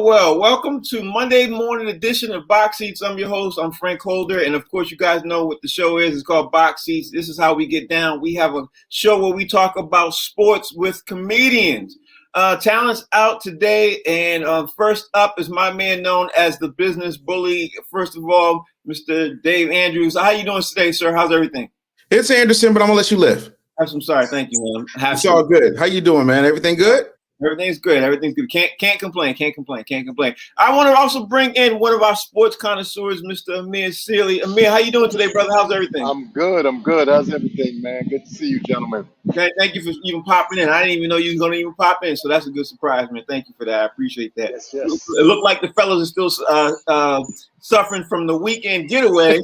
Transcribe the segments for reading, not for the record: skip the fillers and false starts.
Well, welcome to Monday morning edition of Box Seats. I'm your host. I'm Frank Holder. And of course, you guys know what the show is. It's called Box Seats. This is how we get down. We have a show where we talk about sports with comedians. Talent's out today. And first up is my man known as the business bully. First of all, Mr. Dave Andrews. How you doing today, sir? How's everything? It's Anderson, but I'm going to let you live. I'm sorry. Thank you, man. It's all good. How you doing, man? Everything good? Everything's good. Everything's good. Can't complain. I want to also bring in one of our sports connoisseurs, Mr. Amir Sealy. Amir, how you doing today, brother? How's everything? I'm good. How's everything, man? Good to see you, gentlemen. Okay, thank you for even popping in. I didn't even know you were going to even pop in, so that's a good surprise, man. Thank you for that. I appreciate that. Yes. It looked like the fellas are still suffering from the weekend getaway.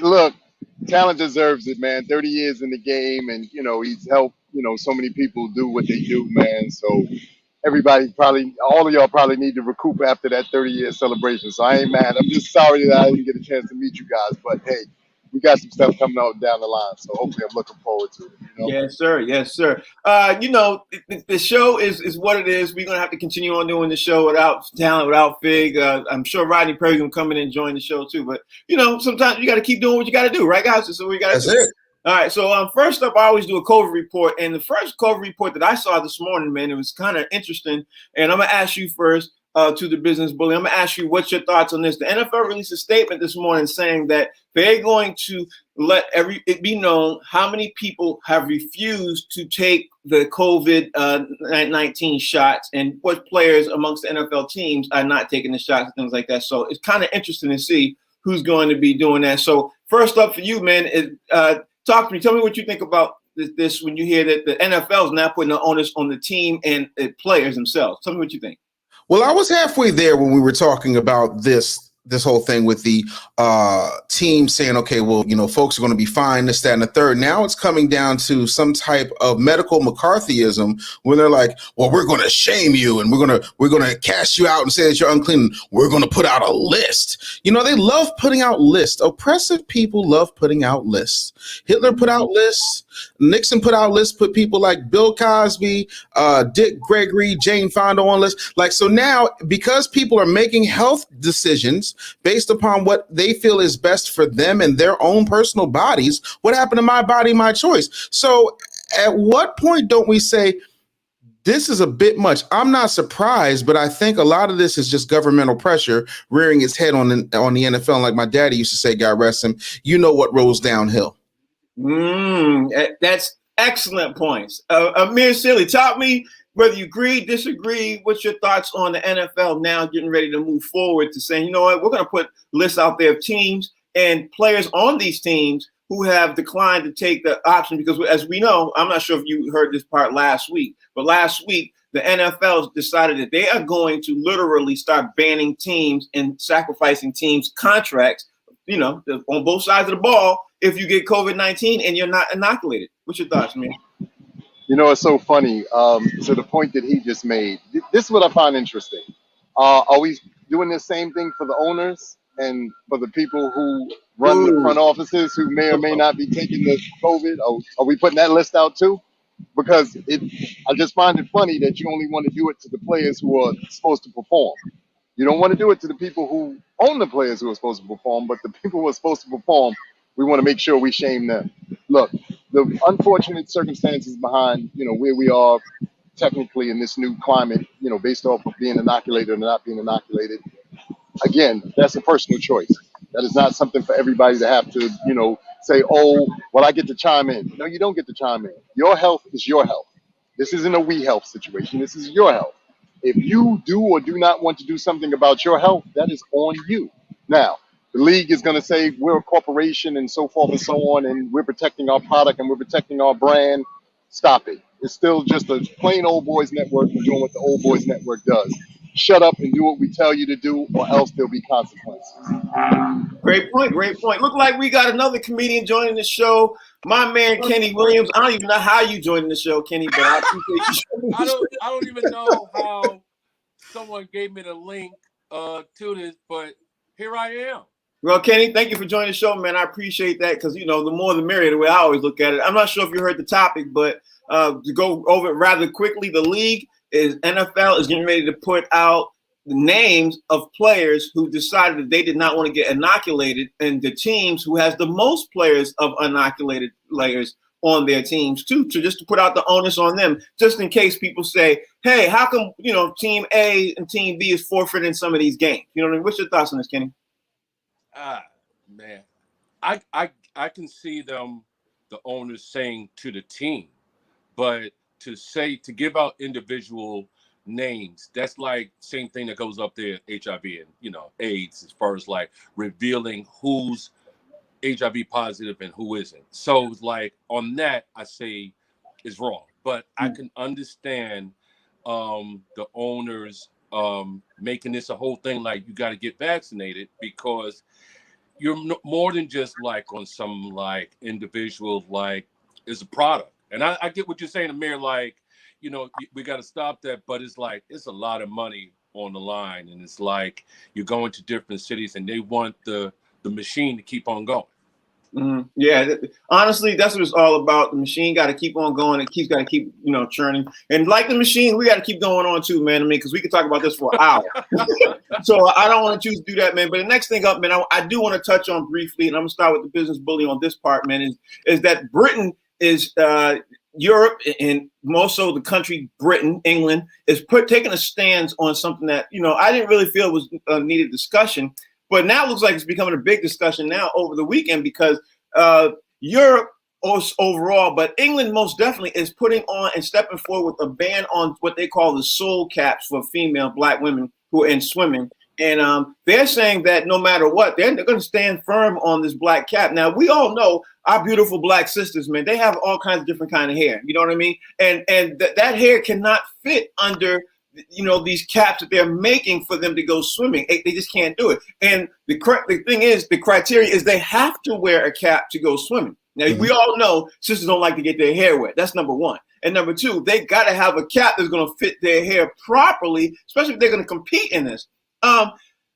Look, talent deserves it, man. 30 years in the game, and he's helped so many people do what they do, man. So everybody all of y'all probably need to recoup after that 30-year celebration. So I ain't mad. I'm just sorry that I didn't get a chance to meet you guys, but hey, we got some stuff coming out down the line. So hopefully I'm looking forward to it. Yes, sir. The show is what it is. We're going to have to continue on doing the show without talent, without Fig. I'm sure Rodney Perry going to come in and join the show too. But, sometimes you got to keep doing what you got to do, right, guys? So we got to That's it. All right, so first up, I always do a COVID report, and the first COVID report that I saw this morning, man, it was kind of interesting, and I'm going to ask you first to the business bully. I'm going to ask you what's your thoughts on this. The NFL released a statement this morning saying that they're going to let it be known how many people have refused to take the COVID-19 shots and what players amongst the NFL teams are not taking the shots and things like that. So it's kind of interesting to see who's going to be doing that. So first up for you, man, talk to me. Tell me what you think about this when you hear that the NFL is now putting the onus on the team and the players themselves. Tell me what you think. Well, I was halfway there when we were talking about this whole thing with the team saying, okay, well, folks are going to be fine, this, that, and the third. Now it's coming down to some type of medical McCarthyism when they're like, well, we're going to shame you and we're going to cast you out and say that you're unclean. We're going to put out a list. They love putting out lists. Oppressive people love putting out lists. Hitler put out lists. Nixon put out lists, put people like Bill Cosby, Dick Gregory, Jane Fonda on lists. So now, because people are making health decisions based upon what they feel is best for them and their own personal bodies, what happened to my body, my choice? So at what point don't we say, this is a bit much? I'm not surprised, but I think a lot of this is just governmental pressure rearing its head on the NFL. And like my daddy used to say, God rest him, what rolls downhill. That's excellent points. Amir Sealy, tell me whether you agree, disagree. What's your thoughts on the NFL now getting ready to move forward to saying, we're going to put lists out there of teams and players on these teams who have declined to take the option because, as we know, I'm not sure if you heard this part last week, but last week the NFL decided that they are going to literally start banning teams and sacrificing teams' contracts, on both sides of the ball if you get COVID-19 and you're not inoculated. What's your thoughts, man? It's so funny. To the point that he just made, this is what I find interesting. Are we doing the same thing for the owners and for the people who run the front offices who may or may not be taking the COVID? Are we putting that list out too? Because I just find it funny that you only want to do it to the players who are supposed to perform. You don't want to do it to the people who own the players who are supposed to perform, but the people who are supposed to perform, we want to make sure we shame them. Look, the unfortunate circumstances behind, where we are technically in this new climate, based off of being inoculated or not being inoculated. Again, that's a personal choice. That is not something for everybody to have to, say, oh, well, I get to chime in. No, you don't get to chime in. Your health is your health. This isn't a we health situation. This is your health. If you do or do not want to do something about your health, that is on you. Now, the league is going to say we're a corporation and so forth and so on, and we're protecting our product and we're protecting our brand. Stop it. It's still just a plain old boys network and doing what the old boys network does. Shut up and do what we tell you to do, or else there'll be consequences. Great point. Look like we got another comedian joining the show. My man, Kenny Williams. I don't even know how you joined the show, Kenny, but I appreciate you. I don't even know how someone gave me the link to this, but here I am. Well, Kenny, thank you for joining the show, man. I appreciate that because, the more the merrier, the way I always look at it. I'm not sure if you heard the topic, but to go over it rather quickly, the league is NFL is getting ready to put out the names of players who decided that they did not want to get inoculated, and the teams who has the most players of inoculated players on their teams too, to just to put out the onus on them, just in case people say, hey, how come, team A and team B is forfeiting some of these games? You know what I mean? What's your thoughts on this, Kenny? Man, I can see them, the owners, saying to the team, but to give out individual names, that's like same thing that goes up there, HIV and AIDS, as far as like revealing who's HIV positive and who isn't. So like on that, I say is wrong, but I can understand the owners making this a whole thing like you got to get vaccinated, because you're more than just like on some like individual, like is a product. And I get what you're saying, Amir, like, we got to stop that, but it's like, it's a lot of money on the line. And it's like, you're going to different cities and they want the machine to keep on going. Mm-hmm. Yeah, honestly, that's what it's all about. The machine got to keep on going. It got to keep, churning. And like the machine, we got to keep going on too, man. I mean, because we could talk about this for an hour. So I don't want to choose to do that, man. But the next thing up, man, I do want to touch on briefly, and I'm going to start with the business bully on this part, man, is that Britain is Europe, and more so the country Britain, England, is taking a stance on something that, I didn't really feel was a needed discussion. But now it looks like it's becoming a big discussion now over the weekend, because Europe overall, but England most definitely is putting on and stepping forward with a ban on what they call the soul caps for female Black women who are in swimming. And they're saying that no matter what, they're going to stand firm on this black cap. Now, we all know our beautiful Black sisters, man, they have all kinds of different kind of hair. You know what I mean? And that hair cannot fit under these caps that they're making for them to go swimming. They just can't do it. And the thing is, the criteria is they have to wear a cap to go swimming. Now, we all know sisters don't like to get their hair wet. That's number one. And number two, they got to have a cap that's going to fit their hair properly, especially if they're going to compete in this.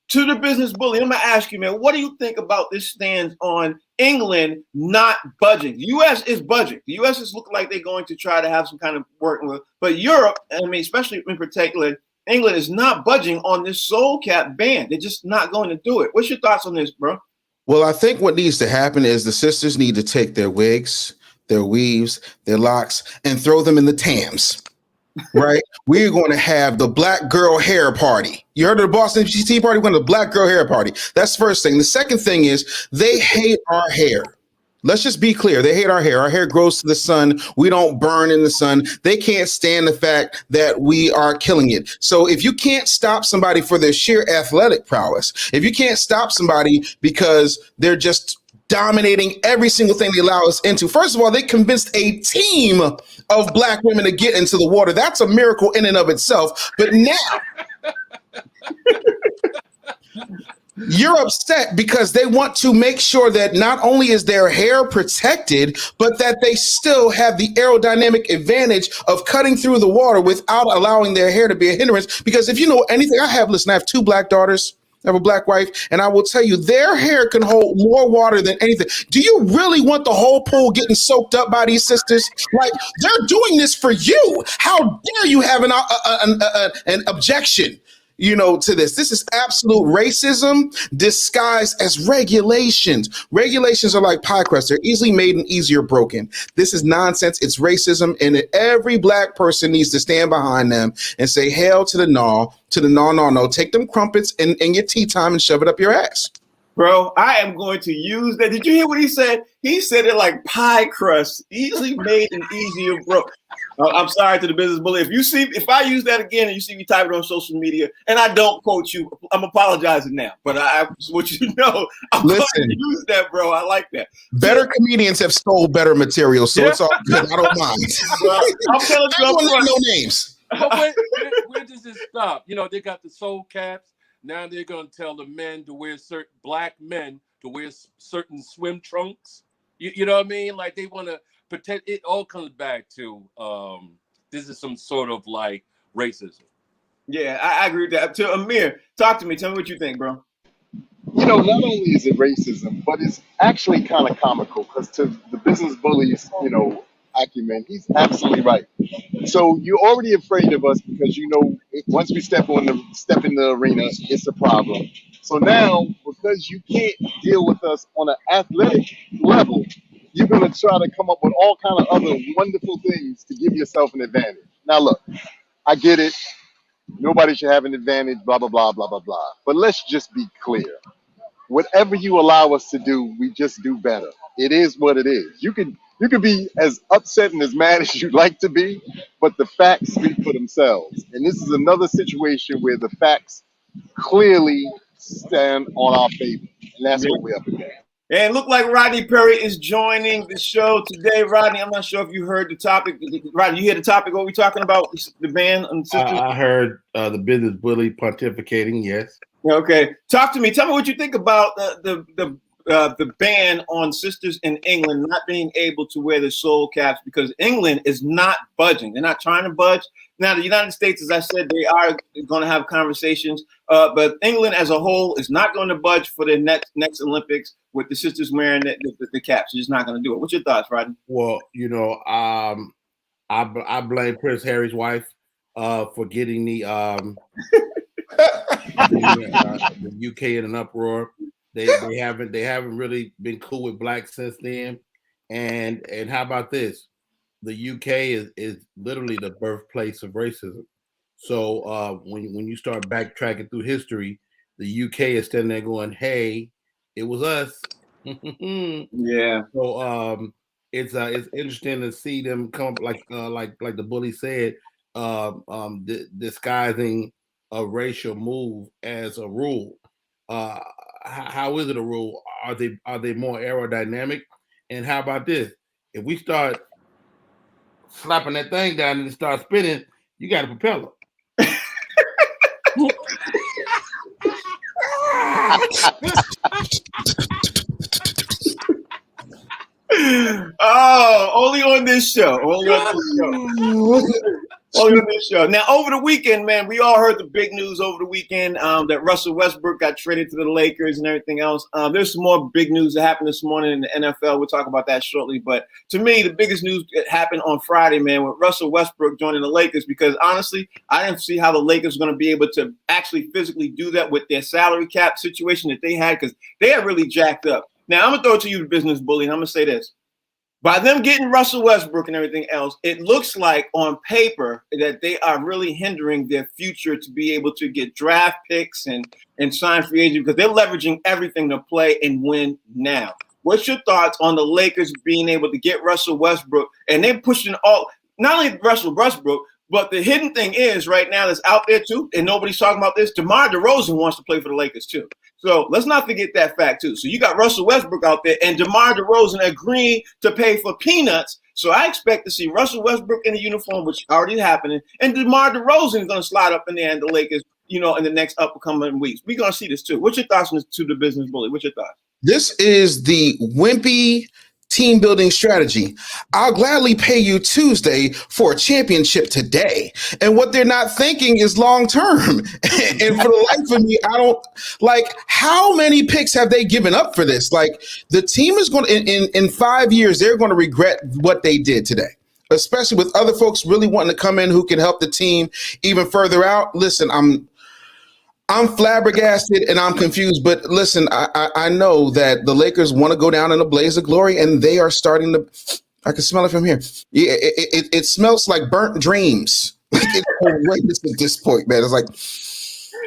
To the business bully, I'm going to ask you, man, what do you think about this stance on England not budging? The U.S. is budging. The U.S. is looking like they're going to try to have some kind of working with, but Europe, I mean, especially in particular, England is not budging on this soul cap ban. They're just not going to do it. What's your thoughts on this, bro? Well, I think what needs to happen is the sisters need to take their wigs, their weaves, their locks, and throw them in the Thames. Right? We're going to have the Black Girl Hair Party. You heard of the Boston Tea Party? We're going to the Black Girl Hair Party. That's the first thing. The second thing is they hate our hair. Let's just be clear. They hate our hair. Our hair grows to the sun. We don't burn in the sun. They can't stand the fact that we are killing it. So if you can't stop somebody for their sheer athletic prowess, if you can't stop somebody because they're just dominating every single thing they allow us into. First of all, they convinced a team of Black women to get into the water. That's a miracle in and of itself. But now you're upset because they want to make sure that not only is their hair protected, but that they still have the aerodynamic advantage of cutting through the water without allowing their hair to be a hindrance. Because if you know anything, I have 2 Black daughters. I have a Black wife, and I will tell you, their hair can hold more water than anything. Do you really want the whole pool getting soaked up by these sisters? Like, they're doing this for you. How dare you have an objection, to this? This is absolute racism disguised as regulations. Regulations are like pie crusts. They're easily made and easier broken. This is nonsense. It's racism, and every Black person needs to stand behind them and say, hail to the no. Take them crumpets in your tea time and shove it up your ass. Bro, I am going to use that. Did you hear what he said? He said it like pie crust, easily made and easier broke. I'm sorry to the business bully. If I use that again and you see me type it on social media and I don't quote you, I'm apologizing now. But I want you to know, I'm going to use that, bro. I like that. Better comedians have stole better material, so it's all good. I don't mind. I'm telling you, I don't no names. But where does this stop? They got the soul caps. Now they're going to tell the men to wear Black men to wear certain swim trunks. You know what I mean? Like, they want to protect. It all comes back to this is some sort of like racism. Yeah, I agree with that. To Amir, talk to me. Tell me what you think, bro. Not only is it racism, but it's actually kind of comical, because to the business bullies, acumen. He's absolutely right. So you're already afraid of us because you know once we step in the arena, it's a problem. So now, because you can't deal with us on an athletic level, you're gonna try to come up with all kind of other wonderful things to give yourself an advantage. Now, look, I get it. Nobody should have an advantage. Blah blah blah blah blah blah. But let's just be clear. Whatever you allow us to do, we just do better. It is what it is. You can be as upset and as mad as you'd like to be, but the facts speak for themselves. And this is another situation where the facts clearly stand on our favor, and that's what we're up against. And it looked like Rodney Perry is joining the show today. Rodney, I'm not sure if you heard the topic. Rodney, you hear the topic? What we talking about? The ban on sisters? I heard the business bully pontificating. Yes. Okay, talk to me. Tell me what you think about the ban on sisters in England not being able to wear the soul caps because England is not budging. They're not trying to budge. Now, the United States, as I said, they are going to have conversations, but England as a whole is not going to budge for the next Olympics with the sisters wearing the caps. They're just not going to do it. What's your thoughts, Rodney? Well, I blame Prince Harry's wife for getting the UK in an uproar. They haven't really been cool with blacks since then. And how about this? The UK is literally the birthplace of racism. So when you start backtracking through history, the UK is standing there going, "Hey, it was us." Yeah. So it's interesting to see them come up like the bully said, disguising a racial move as a rule. How is it a rule? Are they more aerodynamic? And how about this? If we start slapping that thing down and it starts spinning, you got a propeller. Oh, only on this show. Only on this show. Now, over the weekend, man, we all heard the big news over the weekend that Russell Westbrook got traded to the Lakers and everything else. There's some more big news that happened this morning in the NFL. We'll talk about that shortly. But to me, the biggest news happened on Friday, man, with Russell Westbrook joining the Lakers, because honestly, I didn't see how the Lakers were going to be able to actually physically do that with their salary cap situation that they had, because they are really jacked up. Now, I'm going to throw it to you, the business bully, and I'm going to say this. By them getting Russell Westbrook and everything else, it looks like on paper that they are really hindering their future to be able to get draft picks and sign free agents, because they're leveraging everything to play and win now. What's your thoughts on the Lakers being able to get Russell Westbrook, and they're pushing not only Russell Westbrook, but the hidden thing is right now that's out there too, and nobody's talking about this, DeMar DeRozan wants to play for the Lakers too. So let's not forget that fact too. So you got Russell Westbrook out there and DeMar DeRozan agreeing to pay for peanuts. So I expect to see Russell Westbrook in a uniform, which already happening, and DeMar DeRozan is going to slide up in there and the Lakers, in the next upcoming weeks. We're going to see this too. What's your thoughts on this, to the business bully? What's your thoughts? This is the wimpy team building strategy. I'll gladly pay you Tuesday for a championship today. And what they're not thinking is long term. And for the life of me, I don't how many picks have they given up for this? Like, the team is going to, in 5 years, they're going to regret what they did today, especially with other folks really wanting to come in who can help the team even further out. Listen, I'm flabbergasted and I'm confused, but listen, I know that the Lakers want to go down in a blaze of glory, and they are starting to. I can smell it from here. Yeah, it smells like burnt dreams. Like, it's horrendous at this point, man. It's like,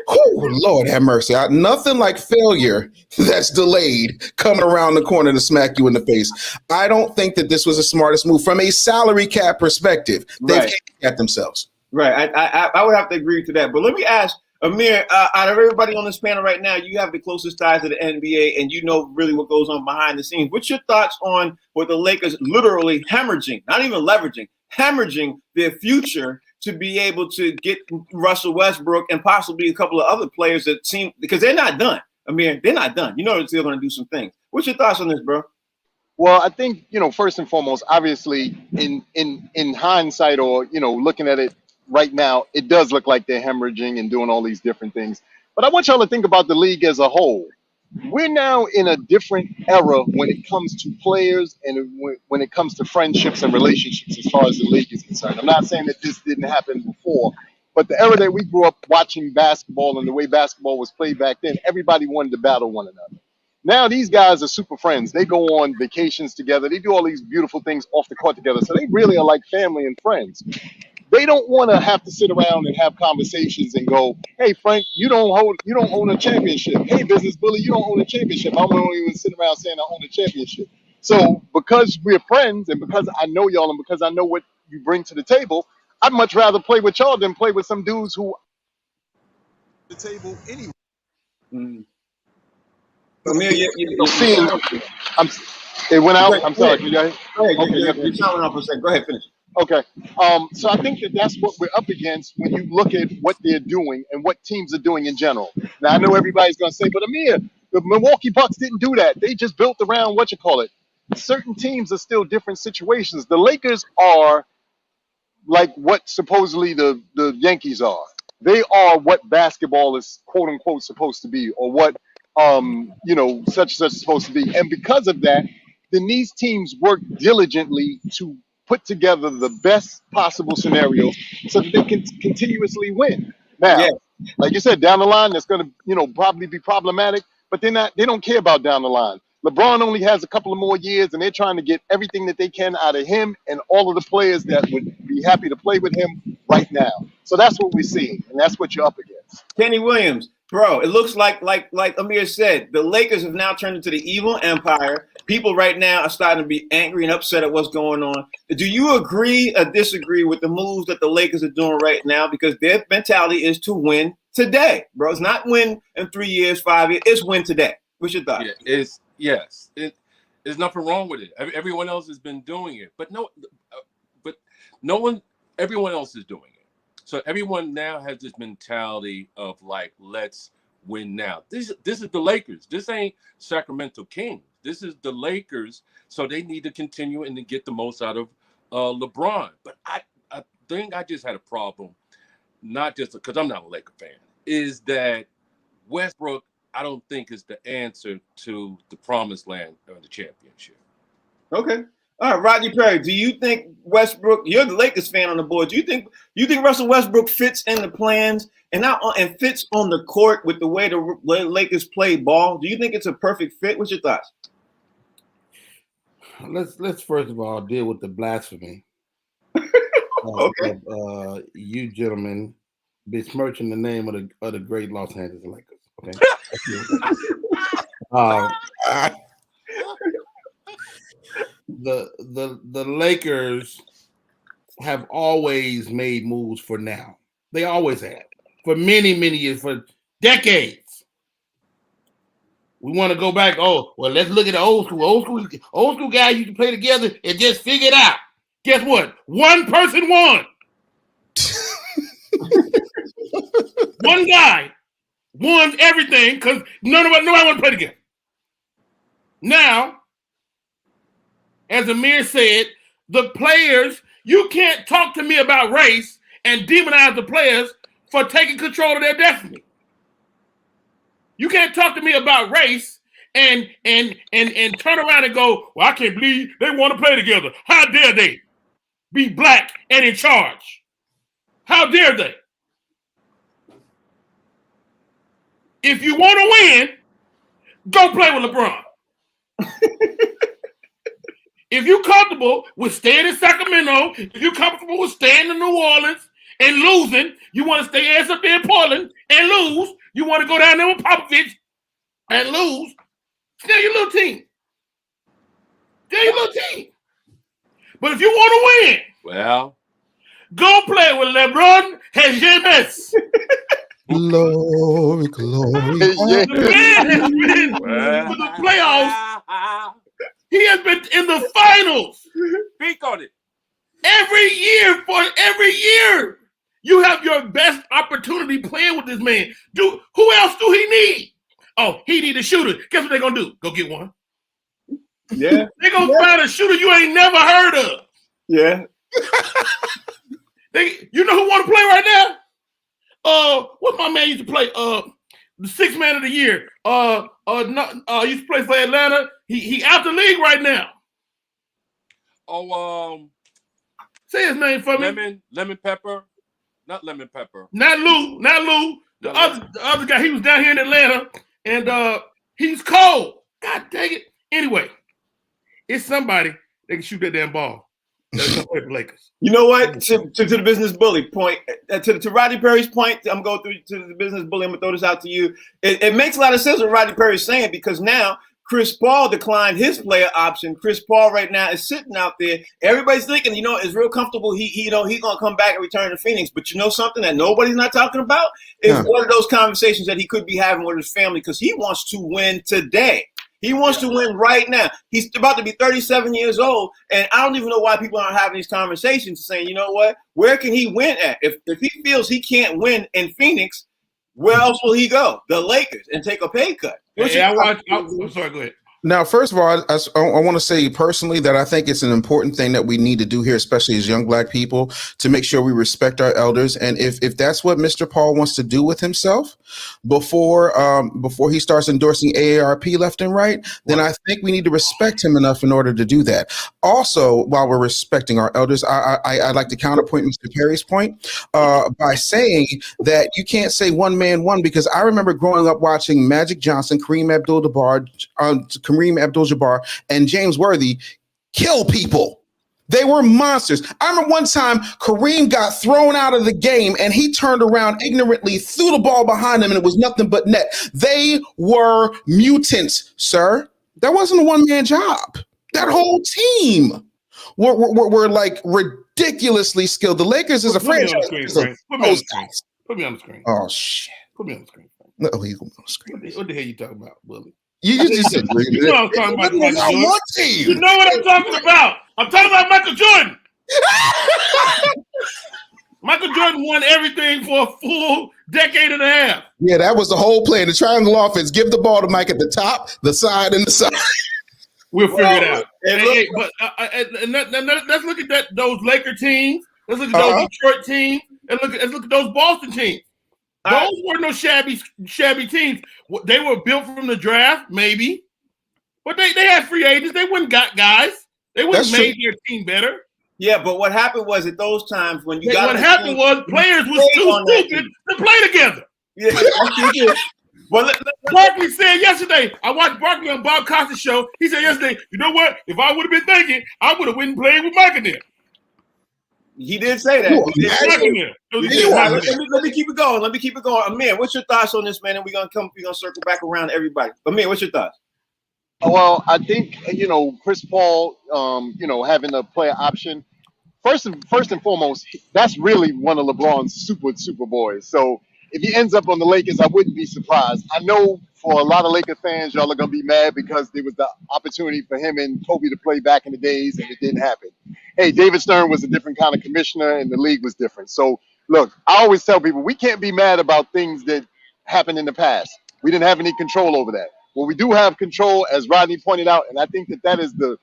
oh Lord, have mercy. Nothing like failure that's delayed coming around the corner to smack you in the face. I don't think that this was the smartest move from a salary cap perspective. They've handicapped themselves. Right. I would have to agree to that. But let me ask, Amir, out of everybody on this panel right now, you have the closest ties to the NBA, and you know really what goes on behind the scenes. What's your thoughts on what the Lakers literally hemorrhaging, not even leveraging, hemorrhaging their future to be able to get Russell Westbrook and possibly a couple of other players that seem, because they're not done. Amir, they're not done. You know they're still going to do some things. What's your thoughts on this, bro? Well, I think, first and foremost, obviously in hindsight, or, looking at it right now, it does look like they're hemorrhaging and doing all these different things. But I want y'all to think about the league as a whole. we're now in a different era when it comes to players and when it comes to friendships and relationships as far as the league is concerned. I'm not saying that this didn't happen before, but the era that we grew up watching basketball and the way basketball was played back then, everybody wanted to battle one another. Now these guys are super friends. They go on vacations together. They do all these beautiful things off the court together. So they really are like family and friends. They don't want to have to sit around and have conversations and go, "Hey Frank, you don't own a championship. Hey Business Bully, you don't own a championship. I won't even sit around saying I own a championship." So because we're friends and because I know y'all and because I know what you bring to the table, I'd much rather play with y'all than play with some dudes who the table anyway. Mm. Amir, Seeing, I'm, it went out. I'm sorry. Go ahead. Okay, You're sounding off for a second. Go ahead, finish. Okay. So I think that that's what we're up against when you look at what they're doing and what teams are doing in general. Now, I know everybody's going to say, but Amir, the Milwaukee Bucks didn't do that. They just built around what you call it. Certain teams are still different situations. The Lakers are like what supposedly the Yankees are. They are what basketball is quote unquote supposed to be, or what such and such is supposed to be. And because of that, then these teams work diligently to put together the best possible scenarios so that they can continuously win. Yeah. Now, like you said, down the line that's gonna, probably be problematic, but they don't care about down the line. LeBron only has a couple of more years, and they're trying to get everything that they can out of him and all of the players that would be happy to play with him right now. So that's what we're seeing, and that's what you're up against. Kenny Williams, bro, it looks like Amir said, the Lakers have now turned into the evil empire. People right now are starting to be angry and upset at what's going on. Do you agree or disagree with the moves that the Lakers are doing right now? Because their mentality is to win today, bro. It's not win in 3 years, 5 years. It's win today. What's your thought? Yeah, there's nothing wrong with it. Everyone else has been doing it, but everyone else is doing it. So everyone now has this mentality of like, let's win now. This is the Lakers. This ain't Sacramento Kings. This is the Lakers. So they need to continue and to get the most out of LeBron. But I think I just had a problem, not just because I'm not a Laker fan, is that Westbrook, I don't think is the answer to the promised land or the championship. Okay. All right, Rodney Perry, do you think Westbrook, you're the Lakers fan on the board, do you think Russell Westbrook fits in the plans and fits on the court with the way the Lakers play ball? Do you think it's a perfect fit? What's your thoughts? Let's first of all deal with the blasphemy. Okay. You gentlemen besmirching the name of the great Los Angeles Lakers. Okay. The Lakers have always made moves for now. They always have for many years, for decades. We want to go back. Oh, well, let's look at the old school guys used to play together and just figure it out. Guess what? One person won. One guy won everything because nobody want to play together. Now, as Amir said, the players, you can't talk to me about race and demonize the players for taking control of their destiny. You can't talk to me about race and turn around and go, well, I can't believe they want to play together. How dare they be black and in charge? How dare they? If you want to win, go play with LeBron. If you're comfortable with staying in Sacramento, if you're comfortable with staying in New Orleans and losing, you want to stay ass up there in Portland and lose, you want to go down there with Popovich and lose, stay your little team. Stay your little team. But if you want to win, well, go play with LeBron and James. Glory. Yeah. The man has been to the playoffs. He has been in the finals. Speak on it. Every year, you have your best opportunity playing with this man. Who else do he need? Oh, he need a shooter. Guess what they're gonna do? Go get one. Yeah. They're gonna find a shooter you ain't never heard of. Yeah. You know who want to play right now? What my man used to play? the sixth man of the year. Used to play for Atlanta. He out the league right now. Oh, say his name for me. Lemon Pepper, not Lemon Pepper. Not Lou. The other guy. He was down here in Atlanta, and he's cold. God dang it. Anyway, it's somebody that can shoot that damn ball. Lakers. You know what? To the business bully point, to Rodney Perry's point, I'm going through to the business bully. I'm gonna throw this out to you. It makes a lot of sense what Rodney Perry's saying, because now Chris Paul declined his player option. Chris Paul right now is sitting out there. Everybody's thinking, is real comfortable. He's gonna come back and return to Phoenix. But you know something that nobody's not talking about is one of those conversations that he could be having with his family, because he wants to win today. He wants to win right now. He's about to be 37 years old, and I don't even know why people aren't having these conversations saying, you know what, where can he win at? If he feels he can't win in Phoenix, where else will he go? The Lakers, and take a pay cut. I'm sorry, go ahead. Now, first of all, I want to say personally that I think it's an important thing that we need to do here, especially as young Black people, to make sure we respect our elders. And if that's what Mr. Paul wants to do with himself before he starts endorsing AARP left and right, then I think we need to respect him enough in order to do that. Also, while we're respecting our elders, I'd like to counterpoint Mr. Perry's point by saying that you can't say one man won, because I remember growing up watching Magic Johnson, Kareem Abdul-Jabbar, and James Worthy kill people. They were monsters. I remember one time Kareem got thrown out of the game and he turned around ignorantly, threw the ball behind him, and it was nothing but net. They were mutants, sir. That wasn't a one-man job. That whole team were like ridiculously skilled. The Lakers is a franchise. Put me on the screen. Oh, shit. Put me on the screen. No, he's on the screen. What the hell you talking about, Willie? You just said, you know what I'm talking about. You know what I'm talking about. I'm talking about Michael Jordan. Michael Jordan won everything for a full decade and a half. Yeah, that was the whole plan. The triangle offense. Give the ball to Mike at the top, the side, and the side. We'll figure it out. Let's look at those Laker teams. Let's look at those Detroit teams. And let's look at those Boston teams. Those were no shabby teams. They were built from the draft, maybe, but they had free agents. They wouldn't got guys. They wouldn't made their team better. Yeah, but what happened was at those times when players were too stupid to play together. Yeah, well, Barkley said yesterday. I watched Barkley on Bob Costas' show. He said yesterday, you know what? If I would have been thinking, I would have went and played with Mike in there. He did say that. Let me keep it going. Amir, what's your thoughts on this, man? And we're gonna circle back around to everybody. Amir, what's your thoughts? Well, I think Chris Paul, having a player option. First and foremost, that's really one of LeBron's super boys. So if he ends up on the Lakers, I wouldn't be surprised. I know for a lot of Laker fans, y'all are gonna be mad because there was the opportunity for him and Kobe to play back in the days, and it didn't happen. Hey, David Stern was a different kind of commissioner, and the league was different. So, look, I always tell people, we can't be mad about things that happened in the past. We didn't have any control over that. What we do have control, as Rodney pointed out, and I think that is the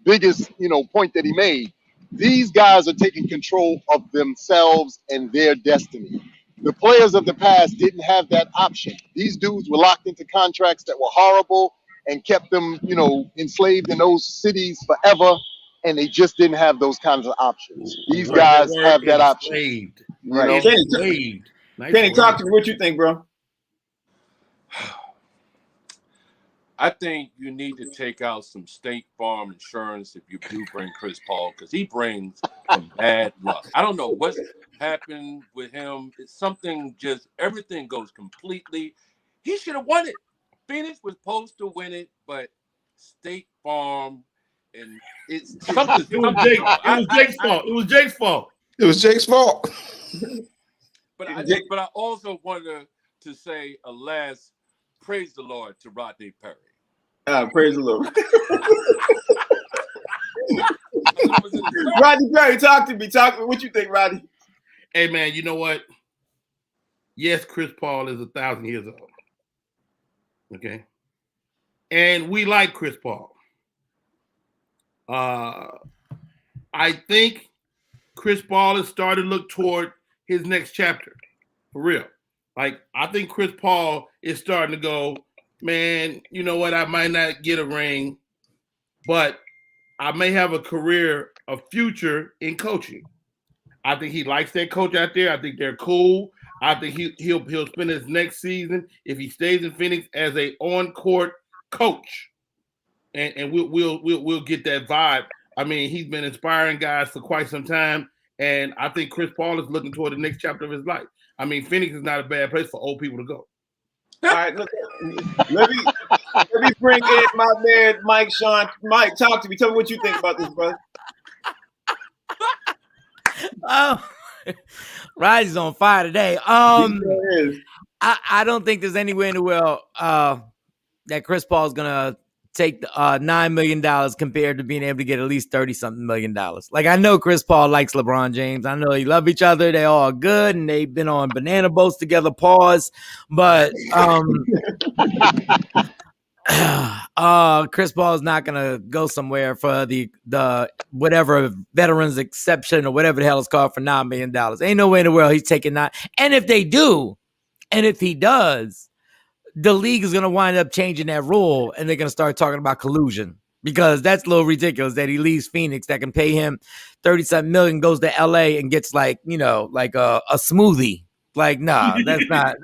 biggest, point that he made. These guys are taking control of themselves and their destiny. The players of the past didn't have that option. These dudes were locked into contracts that were horrible and kept them, enslaved in those cities forever. And they just didn't have those kinds of options. These guys have that option. Right. Kenny, talk to me. What you think, bro? I think you need to take out some State Farm insurance if you do bring Chris Paul, because he brings some bad luck. I don't know what's happened with him. It's something, just everything goes completely. He should have won it. Phoenix was supposed to win it, but State Farm. And it's something. It was Jake's fault. It was Jake's fault. It was Jake's fault. But I also wanted to say a last praise the Lord to Rodney Perry. Praise the Lord. Rodney Perry, talk to me. What you think, Rodney? Hey, man, you know what? Yes, Chris Paul is 1,000 years old. Okay. And we like Chris Paul. I think Chris Paul is starting to look toward his next chapter, for real. Like, I think Chris Paul is starting to go, man, you know what? I might not get a ring, but I may have a future in coaching. I think he likes that coach out there. I think they're cool. I think he'll spend his next season, if he stays in Phoenix, as a on-court coach. And we'll get that vibe. I mean, he's been inspiring guys for quite some time, and I think Chris Paul is looking toward the next chapter of his life. I mean, Phoenix is not a bad place for old people to go. All right, look, let me bring in my man Mike Sean. Mike, talk to me. Tell me what you think about this, brother. Riley's on fire today. I don't think there's anywhere in the world that Chris Paul is gonna take $9 million compared to being able to get at least $30-something million. Like, I know Chris Paul likes LeBron James. I know they love each other. They all good, and they've been on banana boats together. Pause. But Chris Paul is not gonna go somewhere for the whatever veterans exception or whatever the hell it's called for $9 million. Ain't no way in the world he's taking that. And if they do, and if he does, the league is going to wind up changing that rule, and they're going to start talking about collusion, because that's a little ridiculous that he leaves Phoenix that can pay him $37 million, goes to LA and gets like a smoothie. Like, nah, that's not.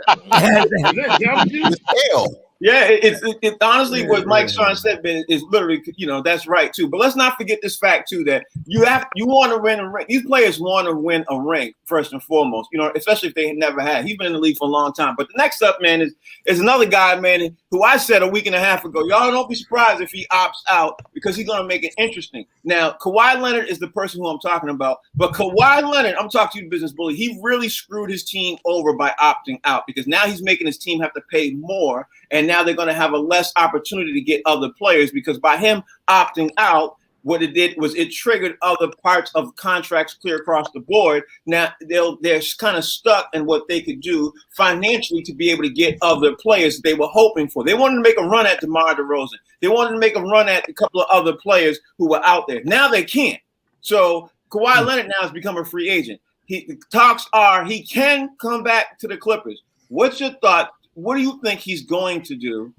Yeah, it's honestly what Mike Sean said is literally, that's right too. But let's not forget this fact too, that you want to win a ring. These players want to win a ring first and foremost, especially if they never had. He's been in the league for a long time. But the next up, man, is another guy, man, who I said a week and a half ago. Y'all don't be surprised if he opts out, because he's going to make it interesting. Now, Kawhi Leonard is the person who I'm talking about. But Kawhi Leonard, I'm talking to you, business bully. He really screwed his team over by opting out, because now he's making his team have to pay more. And now they're going to have a less opportunity to get other players, because by him opting out, what it did was it triggered other parts of contracts clear across the board. Now they're kind of stuck in what they could do financially to be able to get other players they were hoping for. They wanted to make a run at DeMar DeRozan. They wanted to make a run at a couple of other players who were out there. Now they can't. So Kawhi Leonard now has become a free agent. The talks are he can come back to the Clippers. What's your thought? What do you think he's going to do,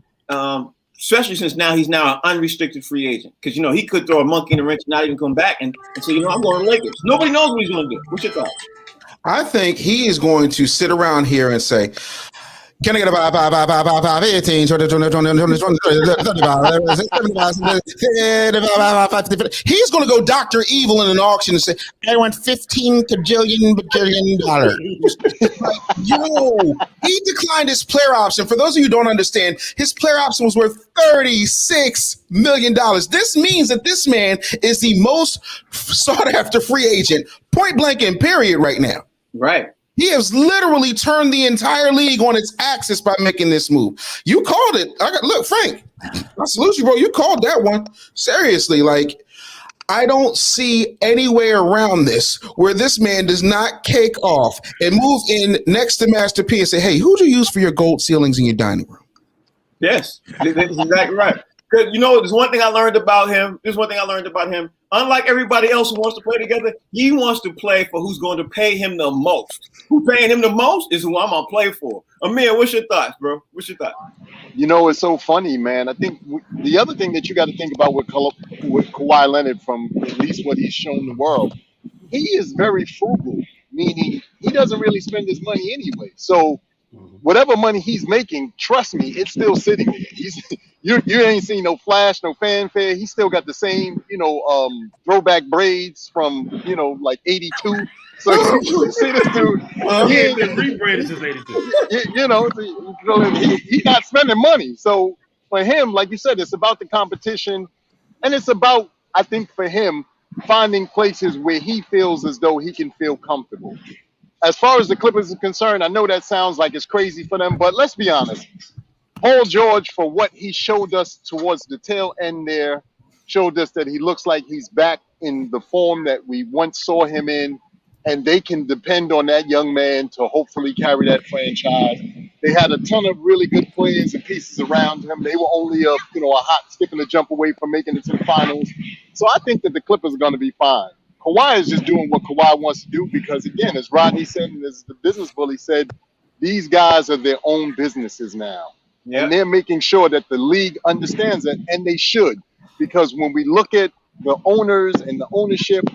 especially since he's now an unrestricted free agent? Because, he could throw a monkey in the wrench and not even come back and say, I'm going to Lakers. Nobody knows what he's going to do. What's your thought? I think he is going to sit around here and say, can I get a 18, 20, 20, 20, 20, 20, 20, he's going to go Dr. Evil in an auction and say, I want $15 bajillion. He declined his player option. For those of you who don't understand, his player option was worth $36 million. This means that this man is the most sought after free agent, point blank and period, right now. Right. He has literally turned the entire league on its axis by making this move. You called it. Look, Frank, I salute you, bro. You called that one. Seriously, I don't see anywhere around this where this man does not cake off and move in next to Master P and say, hey, who'd you use for your gold ceilings in your dining room? Yes, that's exactly right. Because, there's one thing I learned about him. Unlike everybody else who wants to play together, he wants to play for who's going to pay him the most. Who paying him the most is who I'm going to play for. Amir, what's your thoughts, bro? What's your thoughts? It's so funny, man. I think the other thing that you got to think about with Kawhi Leonard, from at least what he's shown the world, he is very frugal, meaning he doesn't really spend his money anyway. So whatever money he's making, trust me, it's still sitting there. You ain't seen no flash, no fanfare. He still got the same, throwback braids from, like 82. So you see this dude. He ain't been rebraided since 82. He's not spending money. So for him, like you said, it's about the competition. And it's about, I think for him, finding places where he feels as though he can feel comfortable. As far as the Clippers are concerned, I know that sounds like it's crazy for them, but let's be honest. Paul George, for what he showed us towards the tail end there, showed us that he looks like he's back in the form that we once saw him in, and they can depend on that young man to hopefully carry that franchise. They had a ton of really good players and pieces around him. They were only a hot skip and a jump away from making it to the finals. So I think that the Clippers are going to be fine. Kawhi is just doing what Kawhi wants to do because, again, as Rodney said and as the business bully said, These guys are their own businesses now. Yeah. And they're making sure that the league understands it, and they should. Because when we look at the owners and the ownership,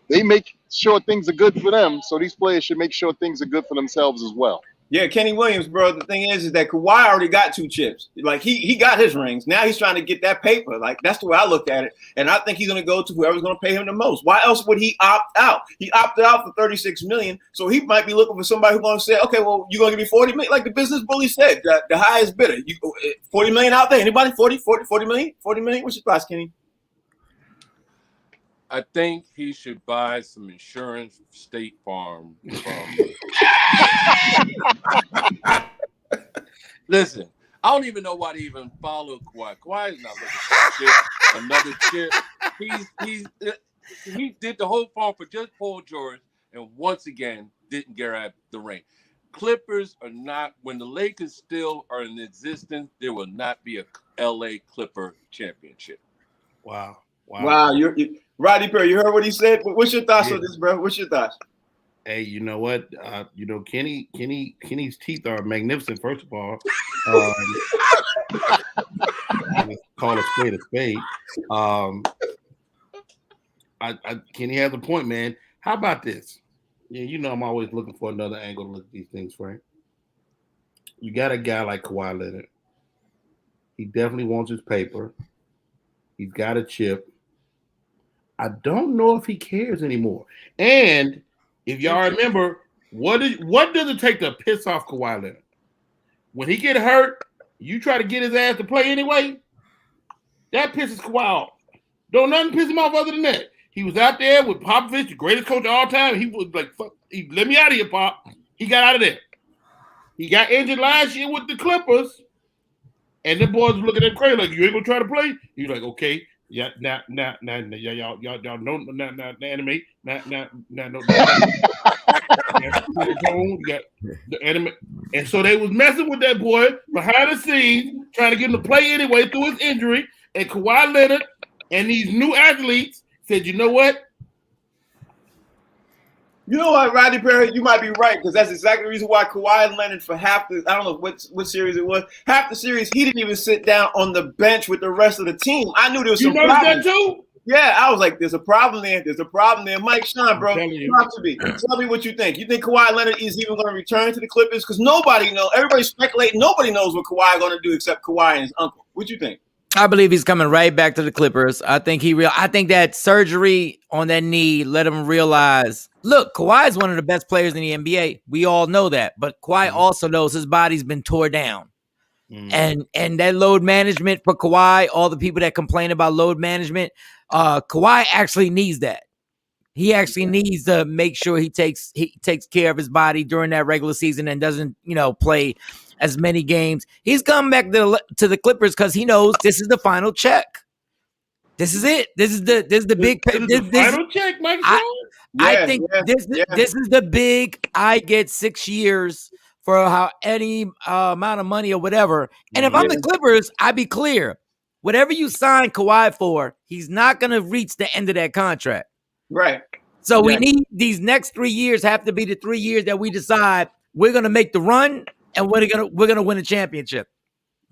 they make sure things are good for them. So these players should make sure things are good for themselves as well. Yeah, Kenny Williams, bro. The thing is that Kawhi already got 2 chips. Like he got his rings. Now he's trying to get that paper. Like that's the way I look at it. And I think he's going to go to whoever's going to pay him the most. Why else would he opt out? He opted out for $36 million. So he might be looking for somebody who's going to say, okay, well, you're going to give me $40 million, like the business bully said, the highest bidder. $40 million out there. Anybody? 40 million? 40 million? What's your thoughts, Kenny? I think he should buy some insurance, State Farm. Listen, I don't even know why they even follow Kawhi. Kawhi is not looking for another chip. He did the whole farm for just Paul George, and once again didn't grab the ring. Clippers are not. When the Lakers still are in existence, there will not be a LA Clipper championship. Wow. You Rodney Perry, you heard what he said? What's your thoughts on this, bro? What's your thoughts? Hey, you know what? Kenny's teeth are magnificent. First of all, call a spade a spade. Kenny has a point, man. How about this? Yeah, you know I'm always looking for another angle to look at these things, Frank. You got a guy like Kawhi Leonard. He definitely wants his paper. He's got a chip. I don't know if he cares anymore. And if y'all remember, what does it take to piss off Kawhi Leonard? When he get hurt, you try to get his ass to play anyway. That pisses Kawhi off. Don't nothing piss him off other than that. He was out there with Popovich, the greatest coach of all time. He was like, "Fuck, let me out of here, Pop." He got out of there. He got injured last year with the Clippers, and the boys were looking at him crazy like, "You ain't gonna try to play?" He was like, "Okay." Yeah, y'all know, anime, the anime, and so they was messing with that boy behind the scenes, trying to get him to play anyway through his injury. And Kawhi Leonard and these new athletes said, "You know what? You know what, Rodney Perry, you might be right, because that's exactly the reason why Kawhi Leonard for half the, I don't know what series it was, half the series, he didn't even sit down on the bench with the rest of the team. I knew there was some noticed problems. that too? Yeah, I was like, there's a problem there. There's a problem there. Mike Sean, bro, talk to me. Tell me what you think. You think Kawhi Leonard is even going to return to the Clippers? Because nobody knows. Everybody's speculating. Nobody knows what Kawhi is going to do except Kawhi and his uncle. What you think? I believe he's coming right back to the Clippers. I think that surgery on that knee let him realize, look, Kawhi is one of the best players in the NBA. We all know that. But Kawhi also knows his body's been tore down. And that load management for Kawhi, all the people that complain about load management, Kawhi actually needs that. He actually needs to make sure he takes care of his body during that regular season and doesn't, play as many games. He's come back to the Clippers because he knows this is the final check. This is it. This is the big final check, Mike. I think this is the big. I get 6 years for any amount of money or whatever. And if I'm the Clippers, I'd be clear. Whatever you sign Kawhi for, he's not going to reach the end of that contract. Right. So we need these next 3 years have to be the 3 years that we decide we're going to make the run and we're gonna win a championship.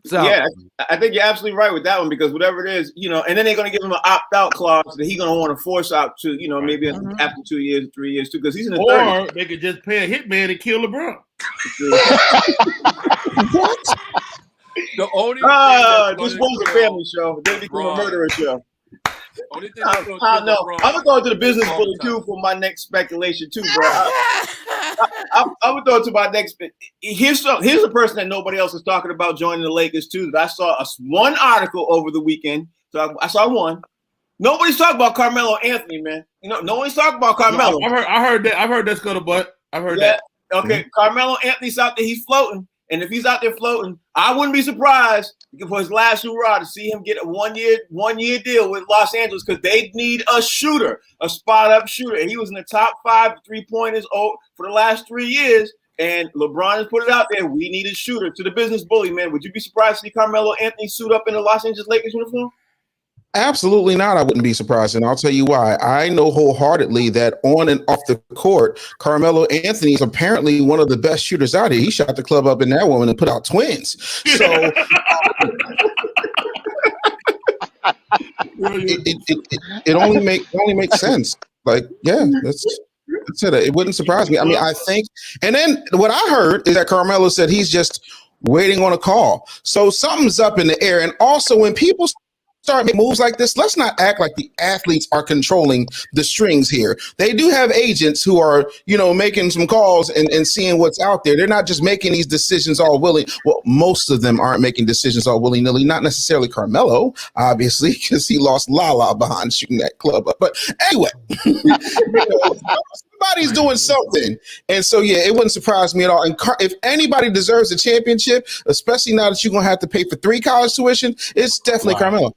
So yeah, I think you're absolutely right with that one, because whatever it is, and then they're gonna give him an opt-out clause that he's gonna want to force out to, maybe after 2 years, 3 years too, because he's in the 30s. Or they could just pay a hitman and kill LeBron. What? The only this was a family show. Then became a murderer show. Only thing I know. I'm gonna go to the business bully too for my next speculation too, bro. I'm gonna go to my next. Here's a person that nobody else is talking about joining the Lakers too. That I saw one article over the weekend. So I saw one. Nobody's talking about Carmelo Anthony, man. No one's talking about Carmelo. No, I heard that. I've heard that's gonna butt. I've heard that. Okay, Carmelo Anthony's out there. He's floating. And if he's out there floating, I wouldn't be surprised for his last hurrah to see him get a one year deal with Los Angeles, because they need a shooter, a spot up shooter. And he was in the top 5 3-pointers for the last 3 years. And LeBron has put it out there. We need a shooter. To the business bully, man, would you be surprised to see Carmelo Anthony suit up in the Los Angeles Lakers uniform? Absolutely not. I wouldn't be surprised, and I'll tell you why. I know wholeheartedly that on and off the court, Carmelo Anthony is apparently one of the best shooters out here. He shot the club up in that woman and put out twins. So it only makes sense. Like, yeah, that's it. It wouldn't surprise me. I mean, I think, and then what I heard is that Carmelo said he's just waiting on a call. So something's up in the air. And also, when people start making moves like this, let's not act like the athletes are controlling the strings here. They do have agents who are, making some calls and seeing what's out there. They're not just making these decisions all willy. Well, most of them aren't making decisions all willy-nilly, not necessarily Carmelo, obviously, because he lost Lala behind shooting that club up. But anyway, somebody's doing something. And so, yeah, it wouldn't surprise me at all. And if anybody deserves a championship, especially now that you're going to have to pay for 3 college tuition, it's definitely Carmelo.